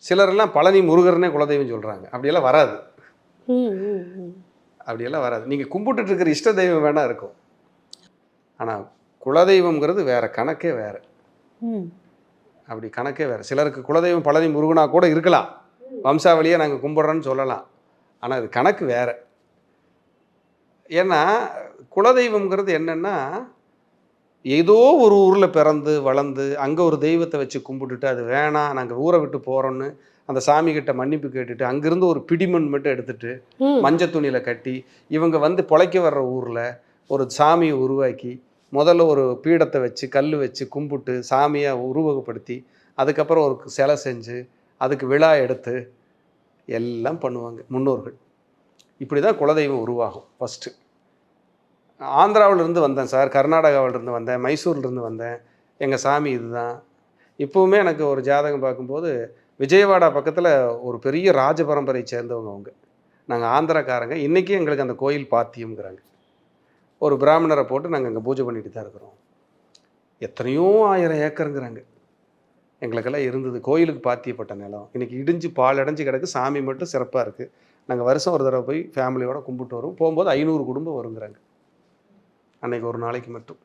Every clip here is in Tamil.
சிலரெல்லாம் பழனி முருகர்னே குலதெய்வம் சொல்கிறாங்க. அப்படியெல்லாம் வராது. ம், ம், ம். அப்படியெல்லாம் வராது. நீங்கள் கும்பிட்டுட்டு இருக்கிற இஷ்ட தெய்வம் வேணா இருக்கும். ஆனால் குலதெய்வம்ங்கிறது வேற, கணக்கே வேற. ம். அப்படி கணக்கே வேற. சிலருக்கு குலதெய்வம் பழனி முருகனா கூட இருக்கலாம். வம்சாவளியா நாங்க கும்பிடுறோன்னு சொல்லலாம். ஆனா அது கணக்கு வேற. ஏன்னா குலதெய்வம்ங்கிறது என்னன்னா, ஏதோ ஒரு ஊர்ல பிறந்து, வளர்ந்து, அங்க ஒரு தெய்வத்த வச்சு கும்பிட்டுட்டு, அது வேணாம் நாங்க ஊர விட்டு போறோம்ன்னு, அந்த சாமிகிட்ட மன்னிப்பு கேட்டுட்டு, அங்கிருந்து ஒரு பிடிமண் மட்டும் எடுத்துட்டு, ம். மஞ்ச துணியில கட்டி, இவங்க வந்து பொழைக்க வர்ற ஊர்ல ஒரு சாமிய உருவாக்கி, முதல்ல ஒரு பீடத்த வச்சு, கல்லு வச்சு கும்பிட்டு, சாமிய உருவகப்படுத்தி, அதுக்கப்புறம் ஒரு சிலை செஞ்சு, அதுக்கு விழா எடுத்து, எல்லாம் பண்ணுவாங்க முன்னோர்கள். இப்படி தான் குலதெய்வம் உருவாகும் ஃபர்ஸ்ட்டு. ஆந்திராவிலிருந்து வந்தேன் சார், கர்நாடகாவிலிருந்து வந்தேன், மைசூர்லேருந்து வந்தேன். எங்க சாமி இதுதான். இப்பவுமே எனக்கு ஒரு ஜாதகம் பார்க்கும்போது, விஜயவாடா பக்கத்தில ஒரு பெரிய ராஜ பரம்பரையை சேர்ந்தவங்க அவங்க. நாங்க ஆந்திராக்காரங்க. இன்னைக்கும் எங்களுக்கு அந்த கோயில் பாத்தியம்ங்கிறாங்க. ஒரு பிராமணர போட்டு நாங்க அங்க பூஜை பண்ணிட்டு தான் இருக்கிறோம். எத்தனையோ 1000 ஏக்கர்ங்கிறாங்க. எங்களுக்கெல்லாம் இருந்தது. கோயிலுக்கு பாத்தியப்பட்ட நிலம். இன்னைக்கு இடிஞ்சு பாழடைஞ்சு கிடக்கு. சாமி மட்டும் சிறப்பா இருக்கு. நாங்க வருஷம் ஒரு தடவ போய் ஃபேமிலியோட கும்பிட்டு வருவோம். போம்போது 500 குடும்பம் வருங்கிறாங்க. அன்னைக்கு ஒரு நாளைக்கு மட்டும்.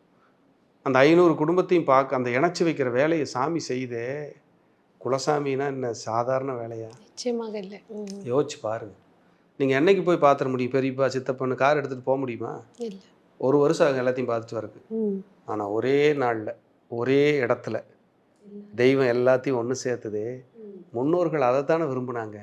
அந்த 500 குடும்பத்தையும் பார்க்க அந்த இணைச்சு வைக்கிற வேலைய சாமி செய்யுதே, குலசாமின்னா என்ன சாதாரண வேலையா? நிச்சயமாக இல்ல. ம். யோசிச்சு பாருங்க. நீங்க என்னைக்கு போய் பார்த்துற முடியும்? பெரியப்பா, சித்தப்பான்னு கார் எடுத்துட்டு போ முடியுமா? இல்ல. 1 வருஷம் ஆகும் எல்லாத்தையும் பார்த்துட்டு வரக்கு. ம். ஆனா ஒரே நாள்ல, ஒரே இடத்துல தெய்வம் எல்லாத்தையும் ஒண்ணு சேர்த்ததே, முன்னோர்கள் அதத்தானே விரும்புனாங்க.